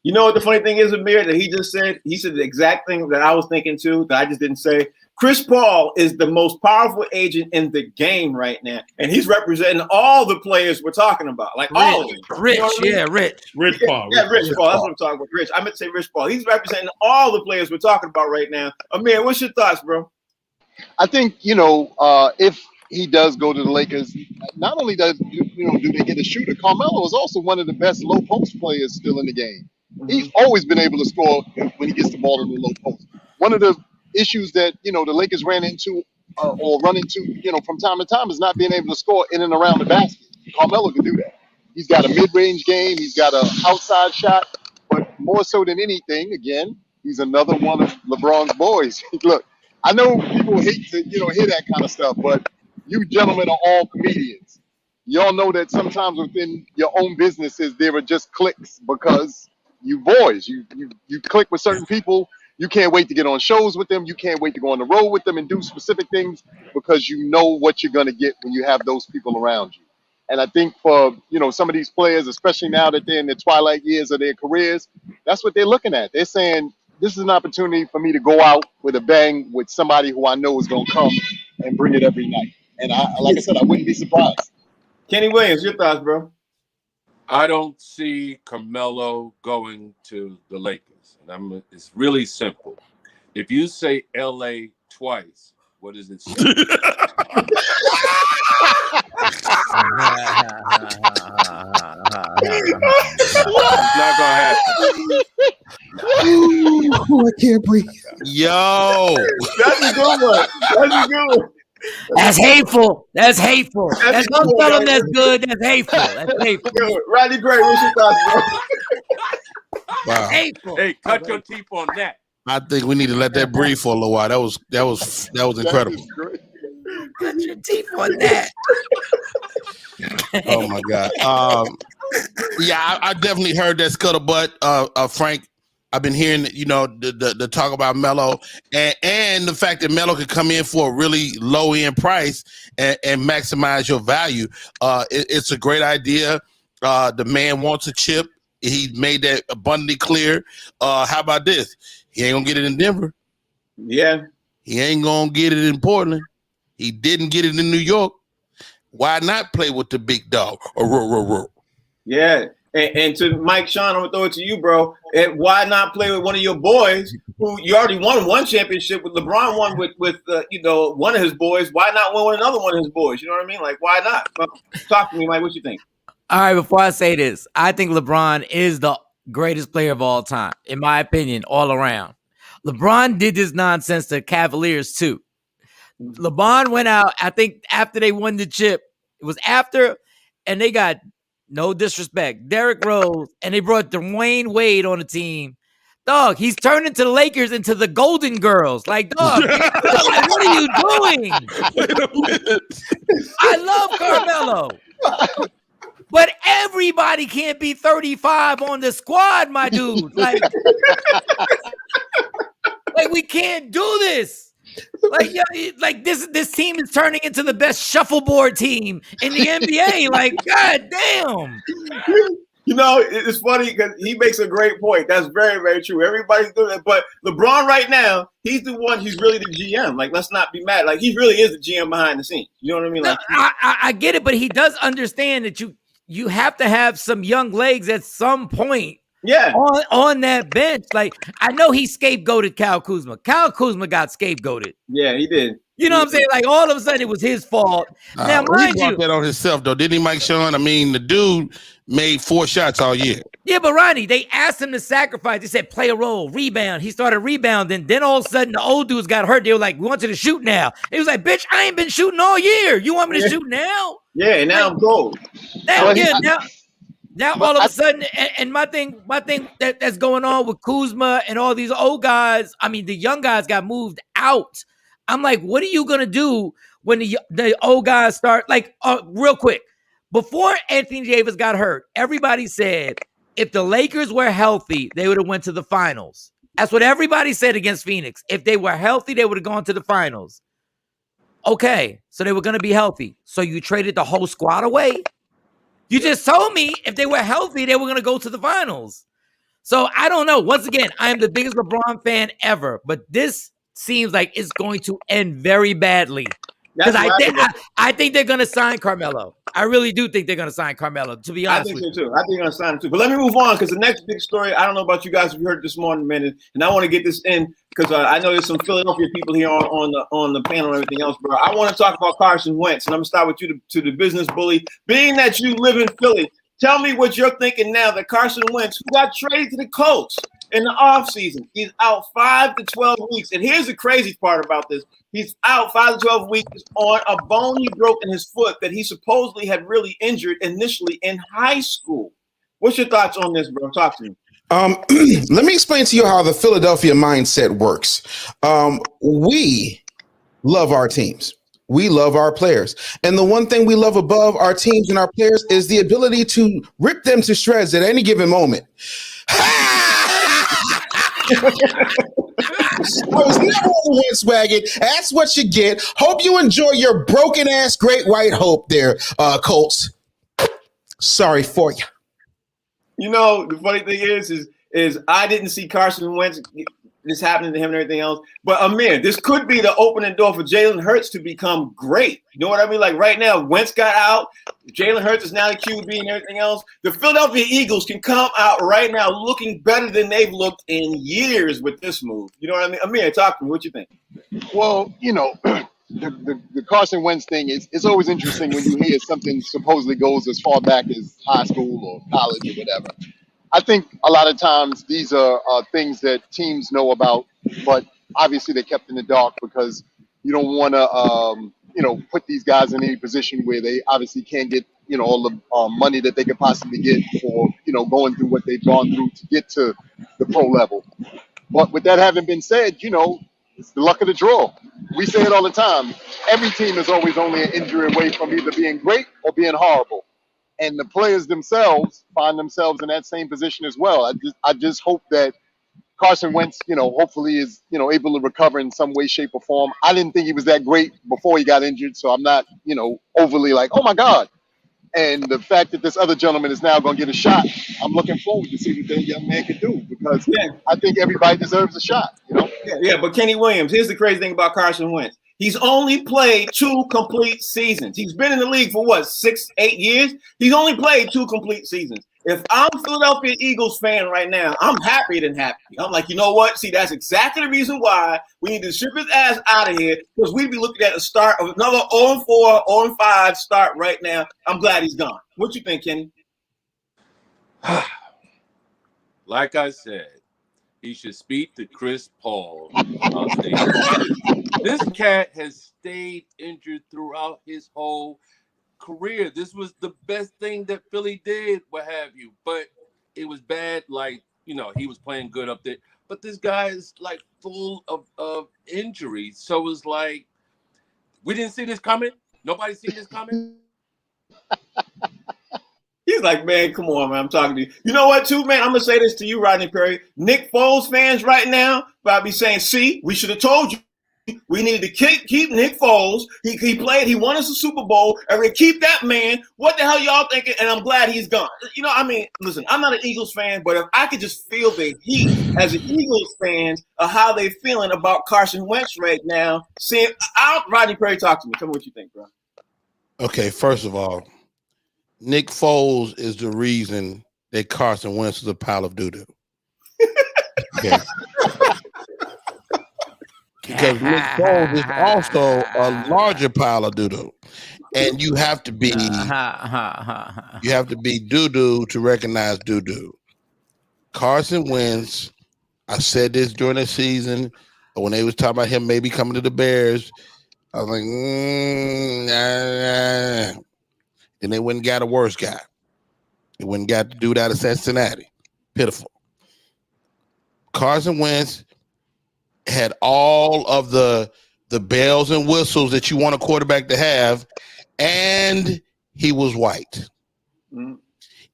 You know what the funny thing is, Amir, that he just said? He said the exact thing that I was thinking too, that I just didn't say. Chris Paul is the most powerful agent in the game right now, and he's representing all the players we're talking about, like all of them. Rich, Rich Paul. Yeah, Rich Paul. That's what I'm talking about. Rich. I meant to say Rich Paul. He's representing all the players we're talking about right now. Amir, what's your thoughts, bro? I think, if he does go to the Lakers, not only do they get a shooter, Carmelo is also one of the best low post players still in the game. He's always been able to score when he gets the ball in the low post. One of the issues that, the Lakers ran into or run into, from time to time is not being able to score in and around the basket. Carmelo can do that. He's got a mid-range game. He's got an outside shot. But more so than anything, again, he's another one of LeBron's boys. Look, I know people hate to, hear that kind of stuff, but you gentlemen are all comedians. Y'all know that sometimes within your own businesses, there are just cliques because you boys, you click with certain people. You can't wait to get on shows with them. You can't wait to go on the road with them and do specific things because you know what you're going to get when you have those people around you. And I think for, some of these players, especially now that they're in the twilight years of their careers, that's what they're looking at. They're saying, this is an opportunity for me to go out with a bang with somebody who I know is going to come and bring it every night. And like I said, I wouldn't be surprised. Kenny Williams, your thoughts, bro? I don't see Carmelo going to the Lakers. And it's really simple. If you say LA twice, what does it say? It's not gonna happen. I can't breathe. Yo, That's a good one. That's hateful. That's don't tell them that's good. That's hateful. Rodney Gray, what's your thoughts, bro? wow. Hateful. Hey, cut your teeth on that. I think we need to let that breathe for a little while. That was incredible. Cut your teeth on that. Oh my God. Yeah, I definitely heard that scuttlebutt, Frank. I've been hearing, the talk about Melo and the fact that Melo could come in for a really low end price and maximize your value. It's a great idea. The man wants a chip. He made that abundantly clear. How about this? He ain't gonna get it in Denver. Yeah. He ain't gonna get it in Portland. He didn't get it in New York. Why not play with the big dog? Yeah. And to Mike Sean, I'm gonna throw it to you, bro. And why not play with one of your boys who you already won one championship with? LeBron won with one of his boys. Why not win with another one of his boys? You know what I mean? Like, why not? Talk to me, Mike. What you think? All right, before I say this, I think LeBron is the greatest player of all time, in my opinion, all around. LeBron did this nonsense to Cavaliers too. LeBron went out, I think, after they won the chip. It was after, and they got, no disrespect, Derrick Rose, and they brought Dwayne Wade on the team. Dog, he's turned into the Lakers into the Golden Girls. Like, dog, what are you doing? I love Carmelo. But everybody can't be 35 on the squad, my dude. Like we can't do this. Like this team is turning into the best shuffleboard team in the NBA. Like, god damn. It's funny because he makes a great point. That's very, very true. Everybody's doing it. But LeBron right now, he's the one, he's really the GM. Like, let's not be mad. Like, he really is the GM behind the scenes. You know what I mean? Like, I get it, but he does understand that you have to have some young legs at some point Yeah. on that bench. Like, I know he scapegoated Kyle Kuzma. Kyle Kuzma got scapegoated. Yeah, he did. You know what I'm saying? Like, all of a sudden, it was his fault. Now, He mind brought you, that on himself, though, didn't he, Mike Sean? I mean, the dude made 4 shots all year. yeah, but Ronnie, they asked him to sacrifice. They said, play a role, rebound. He started rebounding. Then all of a sudden, the old dudes got hurt. They were like, we want you to shoot now. He was like, bitch, I ain't been shooting all year. You want me to shoot now? Yeah, and now I'm gold. Now all of a sudden, and my thing that's going on with Kuzma and all these old guys, I mean, the young guys got moved out. I'm like, what are you gonna do when the old guys start? Like, real quick, before Anthony Davis got hurt, everybody said if the Lakers were healthy, they would have went to the finals. That's what everybody said against Phoenix. If they were healthy, they would have gone to the finals. Okay, so they were gonna be healthy. So you traded the whole squad away? You just told me if they were healthy, they were going to go to the finals. So I don't know. Once again, I am the biggest LeBron fan ever, but this seems like it's going to end very badly. Because I think they're going to sign Carmelo. I really do think they're going to sign Carmelo, to be honest with you. I think so too. I think they're going to sign him too. But let me move on because the next big story, I don't know about you guys if you heard it this morning, man, and I want to get this in because I know there's some Philadelphia people here on the panel and everything else, bro. I want to talk about Carson Wentz, and I'm going to start with you to the business bully. Being that you live in Philly, tell me what you're thinking now that Carson Wentz, who got traded to the Colts in the offseason, he's out 5 to 12 weeks. And here's the crazy part about this. He's out 5 to 12 weeks on a bone he broke in his foot that he supposedly had really injured initially in high school. What's your thoughts on this, bro? Talk to me. Let me explain to you how the Philadelphia mindset works. We love our teams. We love our players. And the one thing we love above our teams and our players is the ability to rip them to shreds at any given moment. I was never on the Wentz wagon. That's what you get. Hope you enjoy your broken ass Great White Hope there, Colts. Sorry for you. You know, the funny thing is I didn't see Carson Wentz this happening to him and everything else. But Amir, this could be the opening door for Jalen Hurts to become great. You know what I mean? Like right now, Wentz got out. Jalen Hurts is now the QB and everything else. The Philadelphia Eagles can come out right now looking better than they've looked in years with this move. You know what I mean? Amir, talk to me. What you think? Well, you know, the Carson Wentz thing is always interesting when you hear something supposedly goes as far back as high school or college or whatever. I think a lot of times these are things that teams know about, but obviously they're kept in the dark because you don't want to, put these guys in any position where they obviously can't get, all the money that they could possibly get for, going through what they've gone through to get to the pro level. But with that having been said, it's the luck of the draw. We say it all the time. Every team is always only an injury away from either being great or being horrible. And the players themselves find themselves in that same position as well. I just hope that Carson Wentz, hopefully is, able to recover in some way, shape, or form. I didn't think he was that great before he got injured, so I'm not, overly like, oh my God. And the fact that this other gentleman is now going to get a shot, I'm looking forward to see what that young man can do because I think everybody deserves a shot, Yeah, but Kenny Williams, here's the crazy thing about Carson Wentz. He's only played 2 complete seasons. He's been in the league for 6, 8 years? He's only played 2 complete seasons. If I'm a Philadelphia Eagles fan right now, I'm happier than happy. I'm like, you know what? See, that's exactly the reason why we need to ship his ass out of here because we'd be looking at the start of another 0-4, 0-5 start right now. I'm glad he's gone. What you think, Kenny? Like I said, he should speak to Chris Paul. This cat has stayed injured throughout his whole career. This was the best thing that Philly did, what have you. But it was bad, like, he was playing good up there. But this guy is, like, full of injuries. So it's like, we didn't see this coming? Nobody seen this coming? He's like, man, come on, man. I'm talking to you. You know what, too, man? I'm going to say this to you, Rodney Perry. Nick Foles fans right now probably saying, see, we should have told you. We needed to keep Nick Foles. He played. He won us a Super Bowl. And we keep that man. What the hell y'all thinking? And I'm glad he's gone. Listen, I'm not an Eagles fan, but if I could just feel the heat as an Eagles fan of how they feeling about Carson Wentz right now. Rodney Perry, talk to me. Tell me what you think, bro. Okay, first of all, Nick Foles is the reason that Carson Wentz was a pile of doo-doo. Okay. Because Nick Foles is also a larger pile of doo-doo. And you have to be doo-doo to recognize doo-doo. Carson Wentz, I said this during the season when they was talking about him maybe coming to the Bears. I was like, nah. Then they went and got a worse guy. They went and got the dude out of Cincinnati. Pitiful. Carson Wentz had all of the bells and whistles that you want a quarterback to have, and he was white. Mm.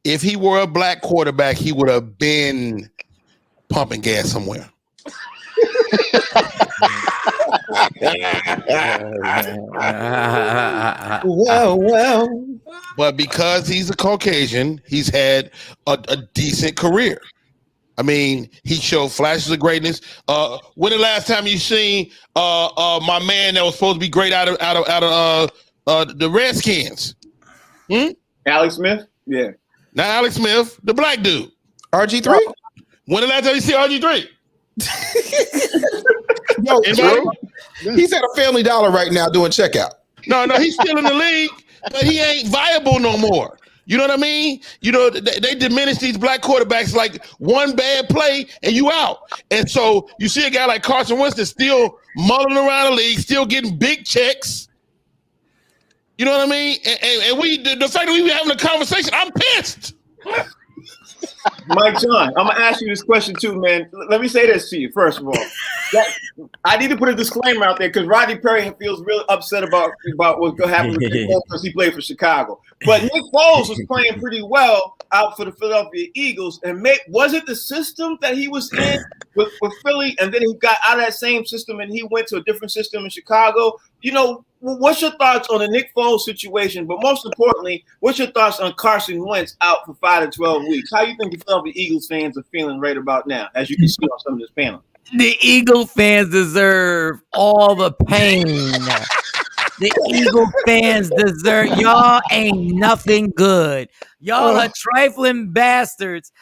If he were a black quarterback, he would have been pumping gas somewhere. Well. But because he's a Caucasian, he's had a decent career. I mean, he showed flashes of greatness. When the last time you seen my man that was supposed to be great out of the Redskins? Alex Smith? Yeah. Not Alex Smith, the black dude. RG3? When the last time you see RG3? Yo, he's at a Family Dollar right now doing checkout. No, he's still in the league, but he ain't viable no more. You know what I mean? You know, they diminish these black quarterbacks like one bad play and you out. And so you see a guy like Carson Wentz that's still mulling around the league, still getting big checks. You know what I mean? And the fact that we were having a conversation, I'm pissed. Mike John, I'm gonna ask you this question too, man. Let me say this to you first of all. I need to put a disclaimer out there because Rodney Perry feels really upset about what's gonna happen with Nick Foles because he played for Chicago. But Nick Foles was playing pretty well out for the Philadelphia Eagles, and was it the system that he was in with Philly, and then he got out of that same system and he went to a different system in Chicago? You know, what's your thoughts on the Nick Foles situation? But most importantly, what's your thoughts on Carson Wentz out for 5 to 12 weeks? How do you think the Philadelphia Eagles fans are feeling right about now, as you can see on some of this panel? The Eagle fans deserve all the pain. The Eagle fans deserve. Y'all ain't nothing good. Y'all are trifling bastards.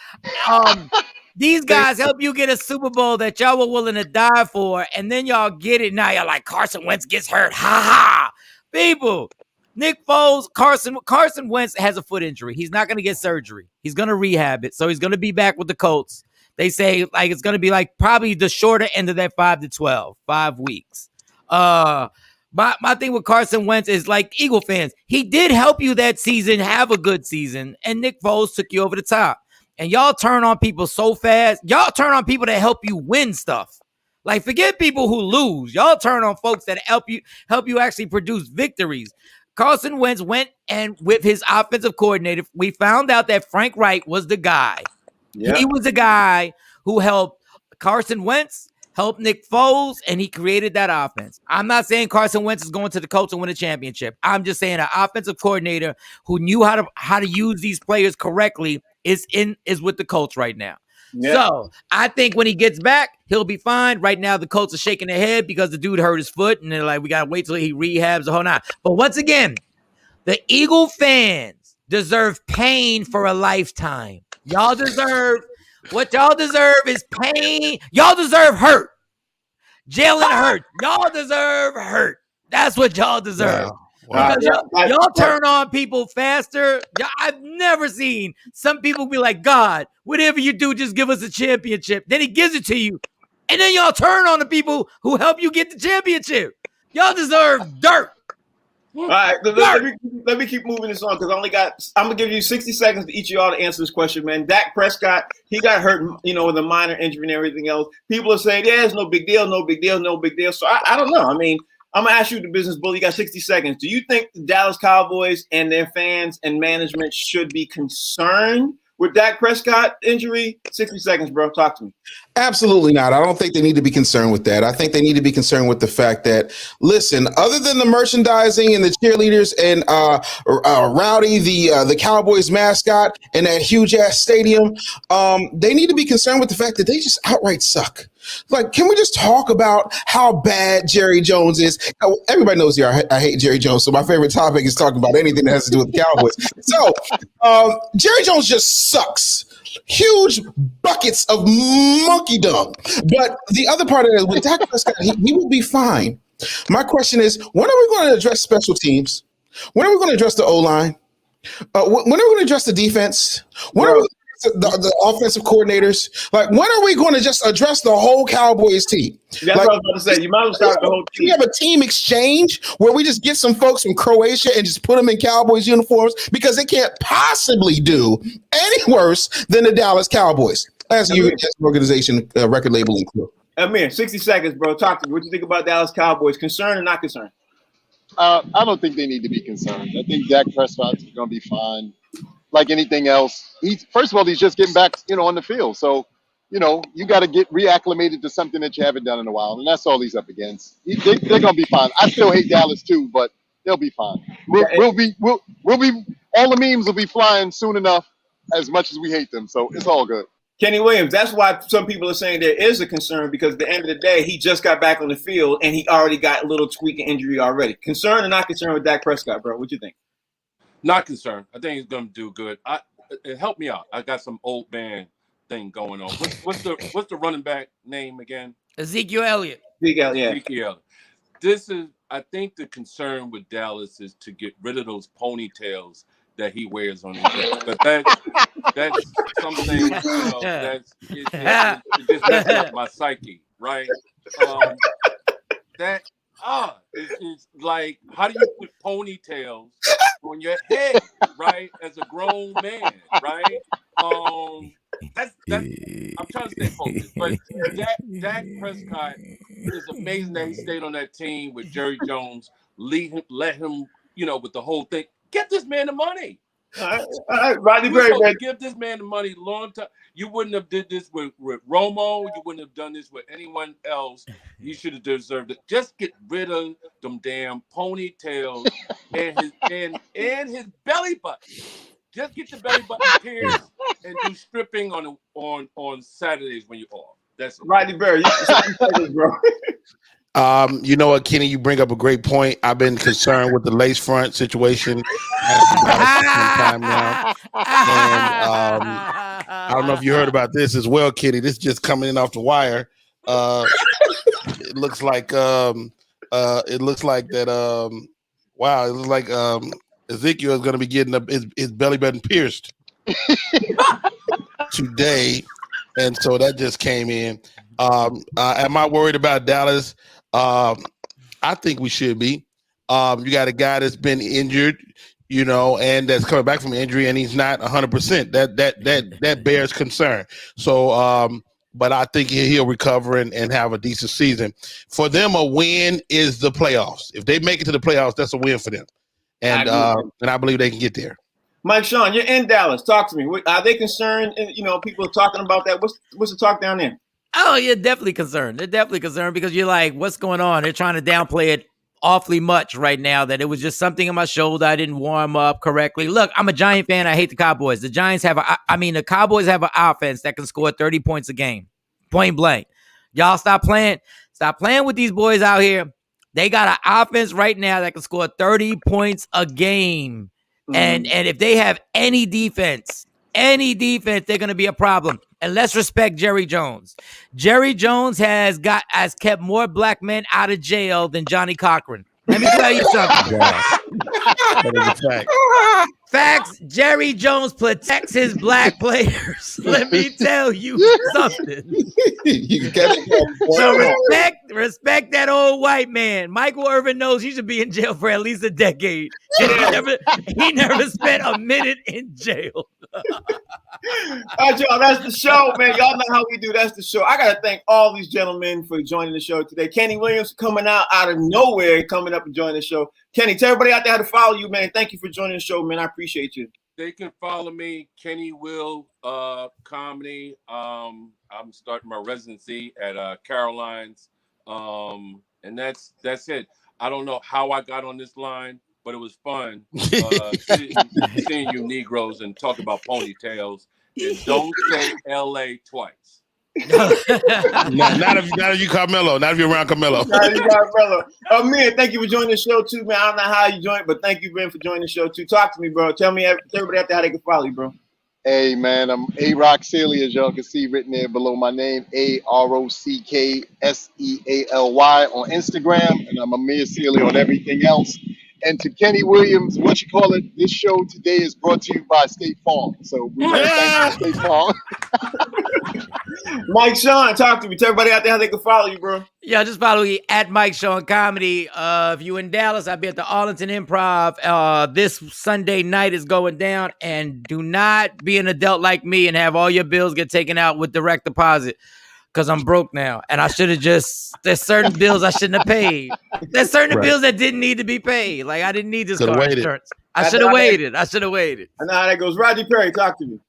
These guys help you get a Super Bowl that y'all were willing to die for, and then y'all get it. Now you're like, Carson Wentz gets hurt. Ha ha. People, Nick Foles, Carson Wentz has a foot injury. He's not going to get surgery. He's going to rehab it. So he's going to be back with the Colts. They say like it's going to be like probably the shorter end of that 5 to 12, 5 weeks. My thing with Carson Wentz is like Eagle fans. He did help you that season have a good season, and Nick Foles took you over the top. And y'all turn on people so fast. Y'all turn on people that help you win stuff. Like forget people who lose. Y'all turn on folks that help you actually produce victories. Carson Wentz went and with his offensive coordinator, we found out that Frank Reich was the guy. Yeah. He was the guy who helped Carson Wentz, helped Nick Foles, and he created that offense. I'm not saying Carson Wentz is going to the Colts and win a championship. I'm just saying an offensive coordinator who knew how to use these players correctly is with the Colts right now. Yeah. So I think when he gets back, he'll be fine. Right now, the Colts are shaking their head because the dude hurt his foot, and they're like, we gotta wait till he rehabs the whole night. But once again, the Eagle fans deserve pain for a lifetime. Y'all deserve what y'all deserve is pain. Y'all deserve hurt. Jalen Hurts. Y'all deserve hurt. That's what y'all deserve. Wow. Because y'all turn on people faster. I've never seen some people be like, God, whatever you do, just give us a championship. Then he gives it to you. And then y'all turn on the people who help you get the championship. Y'all deserve dirt. All right, let me keep moving this on because I'm gonna give you 60 seconds to each of y'all to answer this question, man. Dak Prescott, he got hurt, with a minor injury and everything else. People are saying, yeah, it's no big deal, no big deal, no big deal. So I don't know. I mean, I'm gonna ask you the business bull. You got 60 seconds. Do you think the Dallas Cowboys and their fans and management should be concerned with Dak Prescott injury? 60 seconds, bro. Talk to me. Absolutely not. I don't think they need to be concerned with that. I think they need to be concerned with the fact that, listen, other than the merchandising and the cheerleaders and Rowdy, the Cowboys mascot, and that huge ass stadium, they need to be concerned with the fact that they just outright suck. Like, can we just talk about how bad Jerry Jones is? Everybody knows here I hate Jerry Jones, so my favorite topic is talking about anything that has to do with the Cowboys. So Jerry Jones just sucks. huge buckets of monkey dung. But the other part of it, with Dak Prescott, he will be fine. My question is, when are we going to address special teams? When are we going to address the O-line? When are we going to address the defense? When are we going to address the offensive coordinators? Like, when are we going to just address the whole Cowboys team? That's what I was about to say. You might as well start the whole team. We have a team exchange where we just get some folks from Croatia and just put them in Cowboys uniforms because they can't possibly do any worse than the Dallas Cowboys as an organization, record label, and crew. Amir, 60 seconds, bro. Talk to me. What do you think about Dallas Cowboys? Concerned or not concerned? I don't think they need to be concerned. I think Dak Prescott's going to be fine. Like anything else, first of all, he's just getting back, on the field. So, you got to get reacclimated to something that you haven't done in a while, and that's all he's up against. They're going to be fine. I still hate Dallas too, but they'll be fine. We'll be all the memes will be flying soon enough, as much as we hate them. So it's all good. Kenny Williams, that's why some people are saying there is a concern, because at the end of the day, he just got back on the field and he already got a little tweak and injury already. Concerned or not concerned with Dak Prescott, bro? What you think? Not concerned. I think he's going to do good. Help me out. I got some old man thing going on. What's the running back name again? Ezekiel Elliott. Ezekiel. I think the concern with Dallas is to get rid of those ponytails that he wears on his head. But that's something, it just messes up my psyche, right? It's like, how do you put ponytails on your head, right? As a grown man, right? I'm trying to stay focused, but Dak Prescott is amazing that he stayed on that team with Jerry Jones. Let him, with the whole thing. Get this man the money. All right, Rodney Berry, man. Give this man the money long time. You wouldn't have did this with Romo. You wouldn't have done this with anyone else. You should have deserved it. Just get rid of them damn ponytails and his belly button. Just get your belly button pierced and do stripping on Saturdays when you're off. That's Rodney Berry. Bro. You know what, Kenny? You bring up a great point. I've been concerned with the lace front situation for some time now, and I don't know if you heard about this as well, Kenny. This is just coming in off the wire. It looks like Ezekiel is going to be getting his belly button pierced today, and so that just came in. Am I worried about Dallas? I think we should be. You got a guy that's been injured, and that's coming back from injury, and he's not 100%. That bears concern. So, but I think he'll recover and have a decent season. For them, a win is the playoffs. If they make it to the playoffs, that's a win for them, and I believe they can get there. Mike Sean, you're in Dallas. Talk to me. Are they concerned? People are talking about that. What's the talk down there? Oh, you're definitely concerned. They're definitely concerned because you're like, what's going on? They're trying to downplay it awfully much right now, that it was just something in my shoulder. I didn't warm up correctly. Look, I'm a Giant fan. I hate the Cowboys. The Cowboys have an offense that can score 30 points a game. Point blank. Y'all stop playing with these boys out here. They got an offense right now that can score 30 points a game. Mm-hmm. And if they have any defense, they're going to be a problem. And let's respect Jerry Jones. Jerry Jones has kept more black men out of jail than Johnny Cochran. Let me tell you something. That is a fact. Facts. Jerry Jones protects his black players. Let me tell you something. So respect that old white man. Michael Irvin knows he should be in jail for at least a decade. He never spent a minute in jail. All right, y'all, that's the show, man. Y'all know how we do. That's the show. I got to thank all these gentlemen for joining the show today. Kenny Williams coming out of nowhere, coming up and joining the show. Kenny, tell everybody out there how to follow you, man. Thank you for joining the show, man. I appreciate you. They can follow me, Kenny Will Comedy. I'm starting my residency at Caroline's, and that's it. I don't know how I got on this line, but it was fun seeing you Negroes and talk about ponytails. And don't say L.A. twice. Not if you Carmelo. Not if you're around Carmelo. Man, thank you for joining the show too, man. I don't know how you joined, but thank you, Ben, for joining the show too. Talk to me, bro. Tell everybody out there how they can follow you, bro. Hey man, I'm A-Rock Sealy, as y'all can see written there below my name, AROCKSEALY on Instagram, and I'm Amir Sealy on everything else. And to Kenny Williams, what you call it, this show today is brought to you by State Farm. So we want to thank you, State Farm. Mike Sean, talk to me. Tell everybody out there how they can follow you, bro. Yeah, just follow me at Mike Sean Comedy. If you in Dallas, I'll be at the Arlington Improv. This Sunday night is going down, and do not be an adult like me and have all your bills get taken out with direct deposit, because I'm broke now, and I should have there's certain bills I shouldn't have paid. There's certain bills that didn't need to be paid. Like, I didn't need this car insurance. I should have waited. I know how that goes. Rodney Perry, talk to me.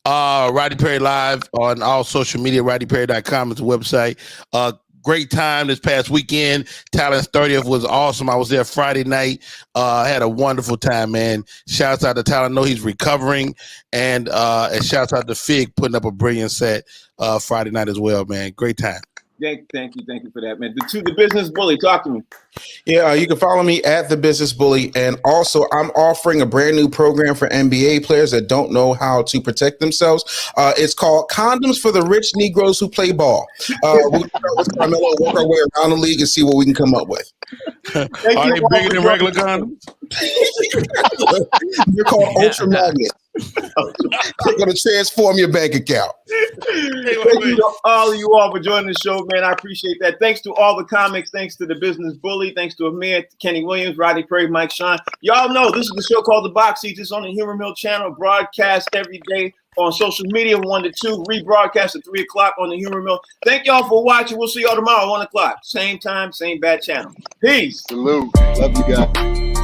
Rodney Perry Live on all social media. RodneyPerry.com is the website. Great time this past weekend. Talent's 30th was awesome. I was there Friday night. I had a wonderful time, man. Shouts out to Talent. I know he's recovering. And shouts out to Fig putting up a brilliant set Friday night as well, man. Great time. Thank you for that, man. To the Business Bully, talk to me. Yeah, you can follow me at The Business Bully. And also, I'm offering a brand new program for NBA players that don't know how to protect themselves. It's called Condoms for the Rich Negroes Who Play Ball. We'll start with Carmelo, work our way around the league and see what we can come up with. Are they bigger than regular condoms? They're called Ultra Magnets. They're going to transform your bank account. Thank you to all of you all for joining the show, man. I appreciate that. Thanks to all the comics. Thanks to the Business Bully. Thanks to Amir, Kenny Williams, Rodney Perry, Mike Sean. Y'all know this is the show called The Box Seats. It's on the Humor Mill channel, broadcast every day on social media, 1 to 2, rebroadcast at 3 o'clock on the Humor Mill. Thank y'all for watching. We'll see y'all tomorrow, 1 o'clock. Same time, same bad channel. Peace. Salute. Love you guys.